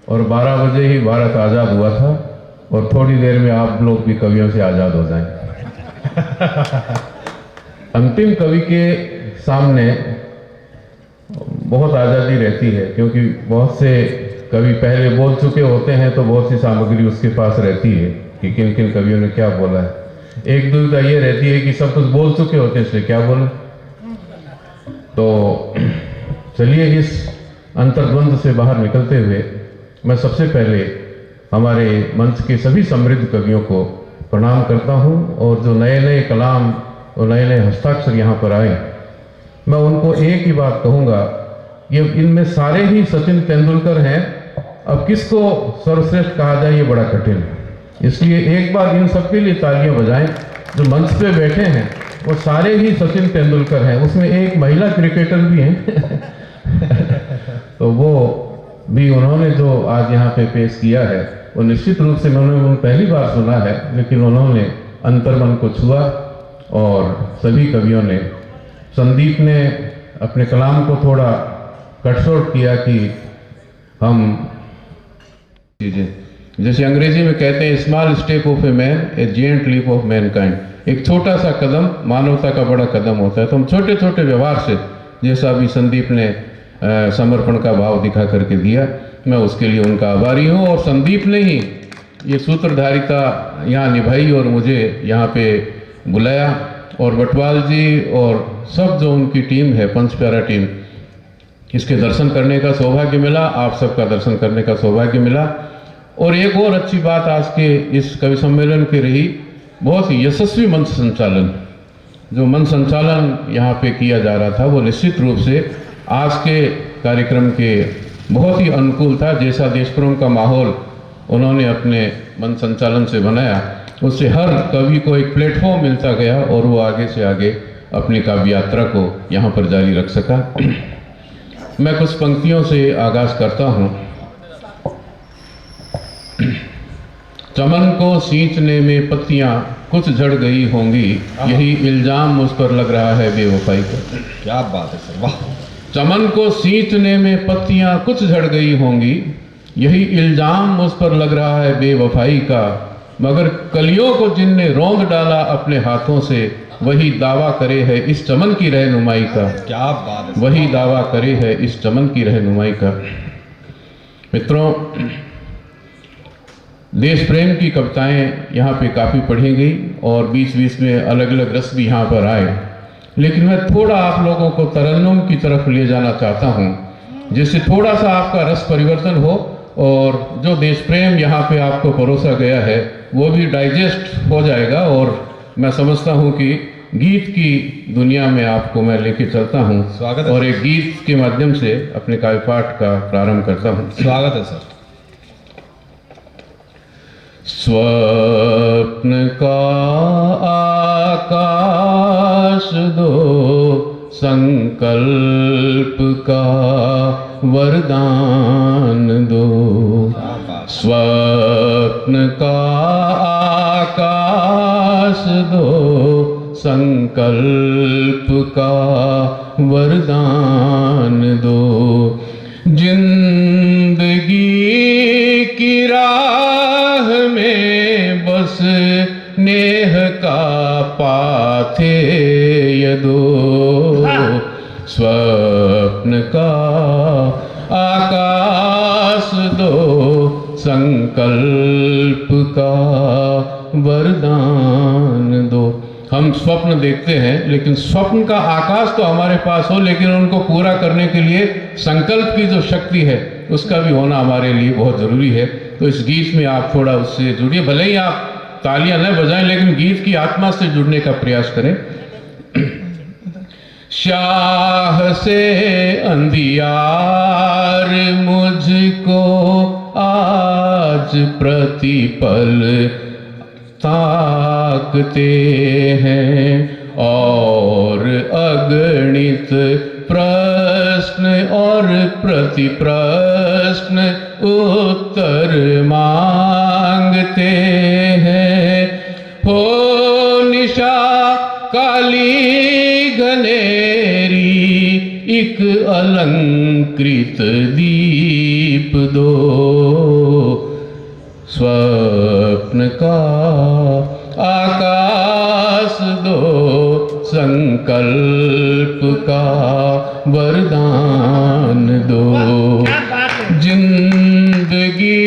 और 12 बजे ही भारत आज़ाद हुआ था और थोड़ी देर में आप लोग भी कवियों से आज़ाद हो जाएंगे। अंतिम कवि के सामने बहुत आज़ादी रहती है, क्योंकि बहुत से कवि पहले बोल चुके होते हैं तो बहुत सी सामग्री उसके पास रहती है कि किन किन कवियों ने क्या बोला है। एक दुविधा ये रहती है कि सब कुछ बोल चुके होते हैं, इसलिए क्या बोले। तो चलिए इस अंतर्द्वंद से बाहर निकलते हुए मैं सबसे पहले हमारे मंच के सभी समृद्ध कवियों को प्रणाम करता हूं, और जो नए नए कलाम और नए नए हस्ताक्षर यहाँ पर आए, मैं उनको एक ही बात कहूँगा, ये इनमें सारे ही सचिन तेंदुलकर हैं। अब किसको सर्वश्रेष्ठ कहा जाए ये बड़ा कठिन है, इसलिए एक बार इन सबके लिए तालियां बजाएं। जो मंच पे बैठे हैं वो सारे ही सचिन तेंदुलकर हैं, उसमें एक महिला क्रिकेटर भी हैं तो वो भी उन्होंने जो आज यहाँ पे पेश किया है वो निश्चित रूप से मैंने पहली बार सुना है, लेकिन उन्होंने अंतर्मन को छुआ। और सभी कवियों ने, संदीप ने अपने कलाम को थोड़ा कट शॉर्ट किया कि हम चीजें, जैसे अंग्रेजी में कहते हैं small step of a man a giant leap of mankind, एक छोटा सा कदम मानवता का बड़ा कदम होता है। तो हम छोटे छोटे व्यवहार से, जैसा अभी संदीप ने समर्पण का भाव दिखा करके दिया, मैं उसके लिए उनका आभारी हूँ। और संदीप ने ही ये सूत्रधारिता यहाँ निभाई और मुझे यहाँ पे बुलाया, और बटवाल जी और सब जो उनकी टीम है, पंच प्यारा टीम, इसके दर्शन करने का सौभाग्य मिला, आप सबका दर्शन करने का सौभाग्य मिला। और एक और अच्छी बात आज के इस कवि सम्मेलन की रही, बहुत ही यशस्वी मंच संचालन। जो मंच संचालन यहाँ पे किया जा रहा था वो निश्चित रूप से आज के कार्यक्रम के बहुत ही अनुकूल था। जैसा देशप्रेम का माहौल उन्होंने अपने मंच संचालन से बनाया, उससे हर कवि को एक प्लेटफॉर्म मिलता गया और वो आगे से आगे अपनी काव्य यात्रा को यहाँ पर जारी रख सका। मैं कुछ पंक्तियों से आगाज करता हूँ। चमन को सींचने में पत्तियां कुछ झड़ गई होंगी, यही इल्जाम मुझ पर लग रहा है बेवफाई का। क्या बात है सर, वाह। चमन को सींचने में पत्तियां कुछ झड़ गई होंगी, यही इल्जाम मुझ पर लग रहा है बेवफाई का, मगर कलियों को जिनने रौंद डाला अपने हाथों से, वही दावा करे है इस चमन की रहनुमाई का। क्या बात है, वही दावा करे है इस चमन की रहनुमाई का। मित्रों, देश प्रेम की कविताएं यहाँ पे काफ़ी पढ़ी गई और बीच बीच में अलग अलग रस भी यहाँ पर आए, लेकिन मैं थोड़ा आप लोगों को तरन्नुम की तरफ ले जाना चाहता हूँ, जिससे थोड़ा सा आपका रस परिवर्तन हो और जो देश प्रेम यहाँ पे आपको परोसा गया है वो भी डाइजेस्ट हो जाएगा। और मैं समझता हूँ कि गीत की दुनिया में आपको मैं लेके चलता हूँ। स्वागत है। और एक गीत के माध्यम से अपने काव्य पाठ का प्रारंभ करता हूँ। स्वागत है सर। स्वप्न का आकाश दो, संकल्प का वरदान दो। स्वप्न का आकाश दो, संकल्प का वरदान दो। जिंदगी की राह में बस नेह का पाथेय दो। स्वप्न का आकाश दो, संकल्प का वरदान दो। हम स्वप्न देखते हैं, लेकिन स्वप्न का आकाश तो हमारे पास हो, लेकिन उनको पूरा करने के लिए संकल्प की जो शक्ति है उसका भी होना हमारे लिए बहुत ज़रूरी है। तो इस गीत में आप थोड़ा उससे जुड़िए, भले ही आप तालियां न बजाएं, लेकिन गीत की आत्मा से जुड़ने का प्रयास करें। शाह से अंधियार मुझको आज प्रतिपल ताकते हैं, और अगणित प्रश्न और प्रति प्रश्न उत्तर मांगते हैं। हो निशा काली घनेरी, एक अलंकृत दीप दो। स्वप्न का आकाश दो, संकल्प का वरदान दो। जिंदगी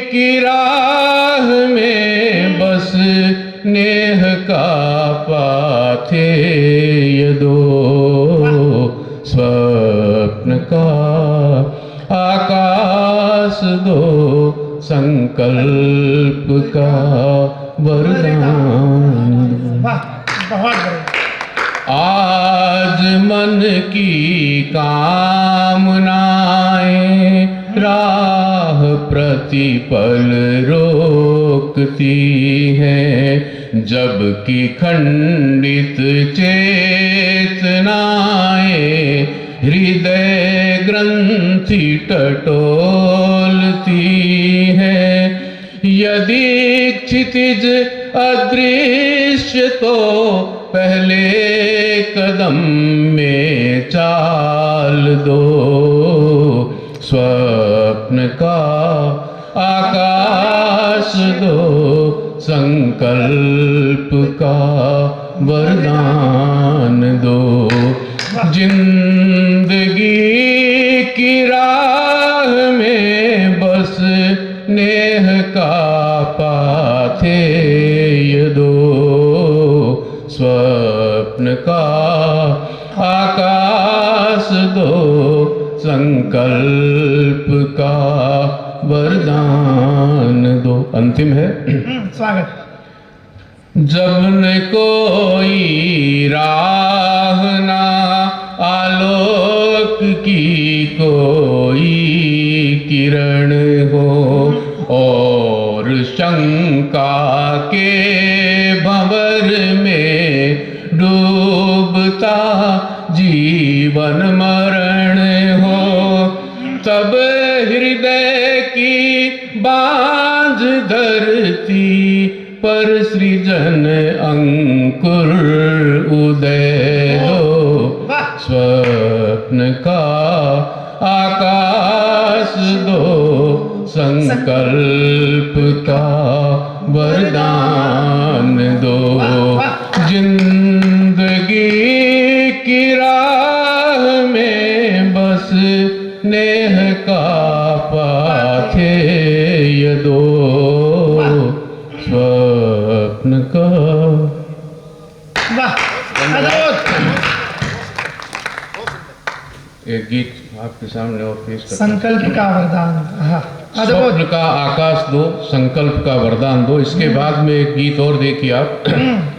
की राह में बस नेह का पाथेय दो, स्वप्न का आकाश दो, संकल्प का वरदान दो। बहुत बढ़िया। आज मन की कामनाएं राह प्रतिपल रोकती हैं, जबकि खंडित चेतनाएं हृदय ग्रंथि टटोलती हैं। यदि क्षितिज अदृश्य तो पहले कदम में चाल दो, स्वप्न का आकाश दो, संकल्प का वरदान दो। जिंदगी की राह में बस नेह का पाथेय दो, स्वप्न का आकाश दो, संकल्प का वरदान दो। अंतिम है। स्वागत। जब न कोई राह ना आलोक की कोई किरण हो, और शंका के भंवर में डूबता जीवन मरण हो, तब हृदय की बांझ धरती पर सृजन अंकुर उदय हो, स्वप्न का आकाश दो, संकल्प का वरदान दो। जिंदगी की राह में बस नेह का पाथेय दो, स्वप्न का। एक गीत आपके सामने और पेश करता हूं। संकल्प का वरदान। स्वप्न का आकाश दो, संकल्प का वरदान दो। इसके बाद में एक गीत और देखिए आप।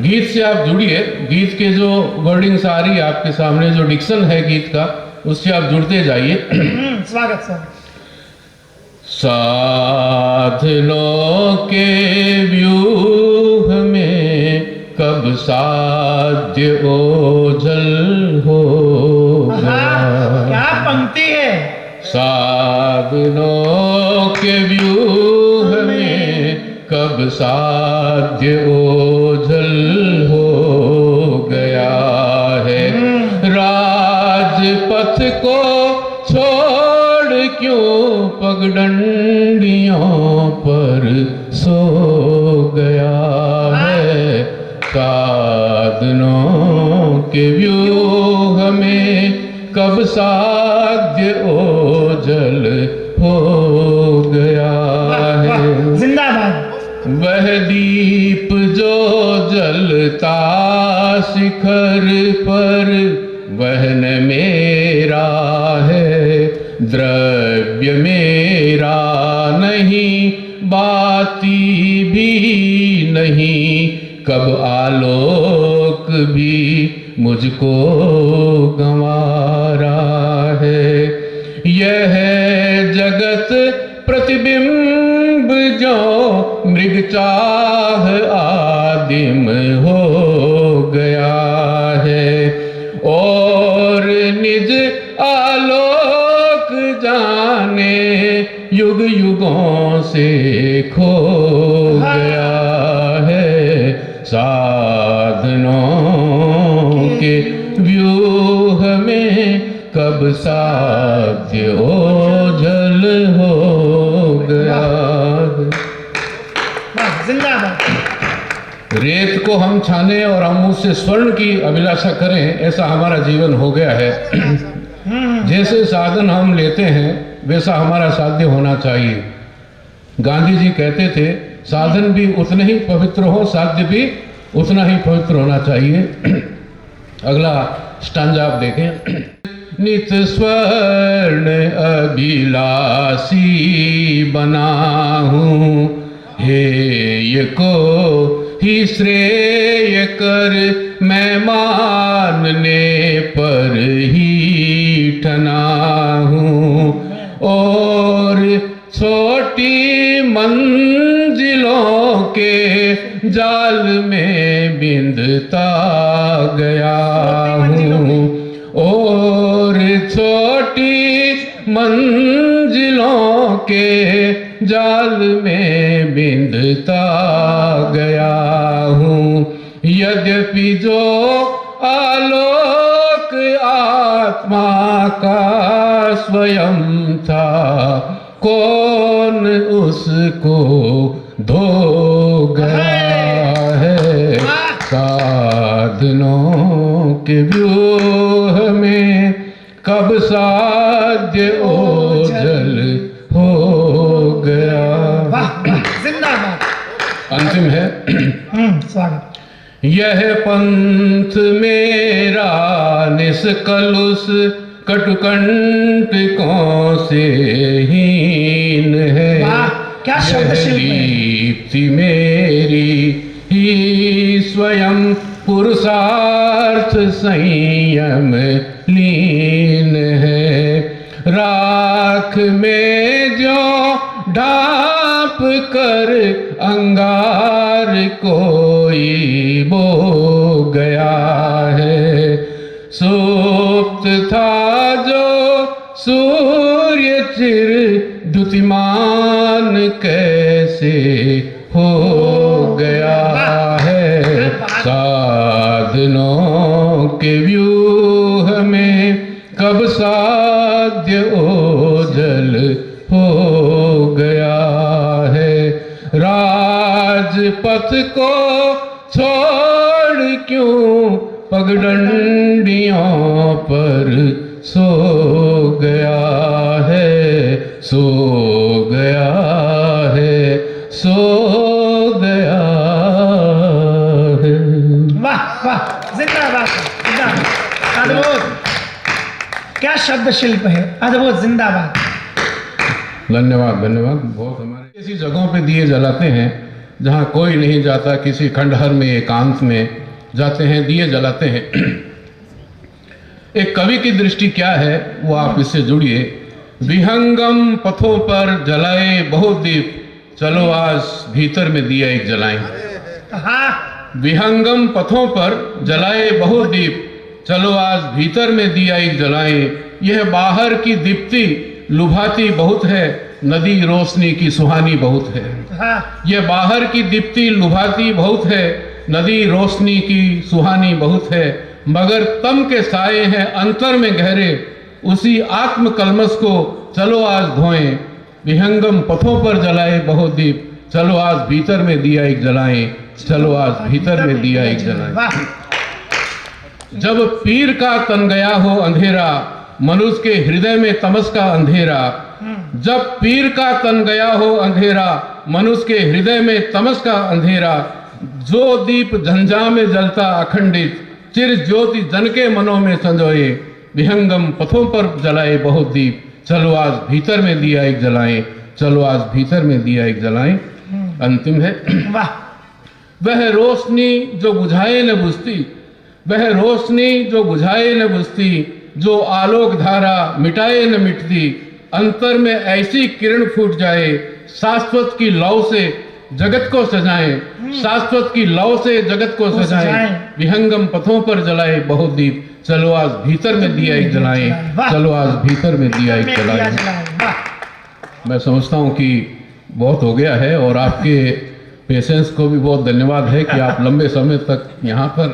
गीत से आप जुड़िए, गीत के जो वर्डिंग्स आ रही है आपके सामने, जो डिक्शन है गीत का, उससे आप जुड़ते जाइए। स्वागत सर। साधनों के व्यूह में कब साध्य ओझल हो गया। क्या पंक्ति है। साधनों के व्यूह में कब साध्य ओझल हो गया है। राजपथ को छोड़ क्यों पगडंडियों पर सो गया है। साधनों के व्यूह में कब साध्य ओझल हो गया है। जिंदाबाद। वह दीप जो जलता शिखर पर, वह न मेरा है, द्रव्य मेरा नहीं, बाती भी नहीं, कब आलोक भी मुझको गंवारा है। यह जगत प्रतिबिंब जो मृग चाह आदिम हो गया है, और निज आलोक जाने युग युगों से खो गया है। साधनों के व्यूह में कब साध्य ओझल हो गया। उससे स्वर्ण की अभिलाषा करें, ऐसा हमारा जीवन हो गया है। जैसे साधन हम लेते हैं वैसा हमारा साध्य होना चाहिए। गांधी जी कहते थे साधन भी उतने ही पवित्र हो, साध्य भी उतना ही पवित्र होना चाहिए। अगला स्टांजा आप देखें। नित स्वर्ण अभिलाषी बना हूँ, हेय को ही श्रेय कर मैं मानने पर ही ठना हूँ, और छोटी मंजिलों के जाल में बिंधता गया हूँ, और छोटी मंजिलों के जाल में बिंधता गया हूँ। यद्यपि जो आलोक आत्मा का स्वयं था, कौन उसको धो गया है। साधनों के व्यूह में कब साध्य ओझल हो गया। वाह वाह, जिंदाबाद। अंतिम है। स्वागत। यह पंथ मेरा निष्कलुष कटुकंटकों से हीन है। वाह, क्या शब्द यह शिल्प है। दीप्ति मेरी ही स्वयं पुरुषार्थ संयम लीन है। राख में जो ढाप कर अंगार कोई बो गया है। सुप्त था जो सूर्य चिर द्युतिमान कैसे हो गया है। साधनों के व्यूह में कब साध्य ओझल हो गया है। राजपथ को छोड़ क्यों पगडंडियों पर सो गया है, सो गया है, सो गया है। वाह वाह, जिंदाबाद जिंदाबाद, अद्भुत। क्या शब्द शिल्प है, अद्भुत, जिंदाबाद। धन्यवाद धन्यवाद। बहुत हमारे ऐसी जगहों पे दिए जलाते हैं जहाँ कोई नहीं जाता, किसी खंडहर में एकांत में जाते हैं, दिए जलाते हैं। एक कवि की दृष्टि क्या है वो आप इससे जुड़िए। विहंगम पथों पर जलाए बहुत दीप, चलो आज भीतर में दिया एक जलाएं। हाँ, विहंगम पथों पर जलाए बहुत दीप, चलो आज भीतर में दिया एक जलाएं। यह बाहर की दीप्ति लुभाती बहुत है, नदी रोशनी की सुहानी बहुत है। हाँ, यह बाहर की दीप्ति लुभाती बहुत है, नदी रोशनी की सुहानी बहुत है। मगर तम के साए हैं अंतर में गहरे, उसी आत्म कलमस को चलो आज धोएं। विहंगम पथों पर जलाए बहुत दीप, चलो आज भीतर में दिया एक जलाएं। चलो आज भीतर में दिया एक जलाएं। वाह, जब पीर का तन गया हो अंधेरा, मनुष्य के हृदय में तमस का अंधेरा। जब पीर का तन गया हो अंधेरा, मनुष्य के हृदय में तमस का अंधेरा। जो दीप झंझा में जलता अखंडित, चिर ज्योति जन के मनों में संजोए। विहंगम पथों पर जलाए बहुत दीप, चलो आज भीतर में दिया एक जलाएं। चलो आज भीतर में दिया एक जलाएं। अंतिम है। वाह, वह रोशनी जो बुझाए न बुझती, वह रोशनी जो बुझाए न बुझती, जो आलोक धारा मिटाए न मिटती। अंतर में ऐसी किरण फूट जाए, शाश्वत की लौ से जगत को सजाएं। शाश्वत की लौ से जगत को सजाएं। विहंगम पथों पर जलाए बहुत दीप, चलो आज भीतर में दिया एक जलाएं। चलो आज भीतर में दिया एक जलाएं। वाह, मैं समझता हूँ कि बहुत हो गया है, और आपके पेशेंस को भी बहुत धन्यवाद है कि आप लंबे समय तक यहाँ पर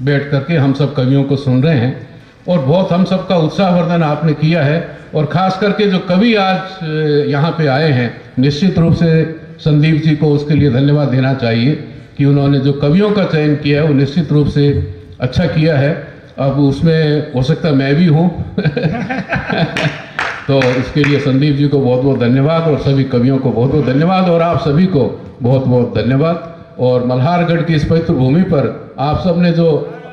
बैठ करके हम सब कवियों को सुन रहे हैं, और बहुत हम सबका उत्साहवर्धन आपने किया है। और खास करके जो कवि आज यहाँ पे आए हैं, निश्चित रूप से संदीप जी को उसके लिए धन्यवाद देना चाहिए। कि उन्होंने जो कवियों का चयन किया है वो निश्चित रूप से अच्छा किया है। अब उसमें हो सकता मैं भी हूँ तो इसके लिए संदीप जी को बहुत बहुत धन्यवाद और सभी कवियों को बहुत बहुत धन्यवाद और आप सभी को बहुत बहुत धन्यवाद। और मल्हारगढ़ की इस पवित्र भूमि पर आप सब ने जो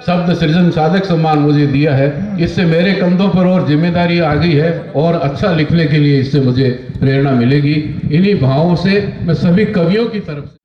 शब्द सृजन साधक सम्मान मुझे दिया है, इससे मेरे कंधों पर और जिम्मेदारी आ गई है और अच्छा लिखने के लिए इससे मुझे प्रेरणा मिलेगी। इन्हीं भावों से मैं सभी कवियों की तरफ से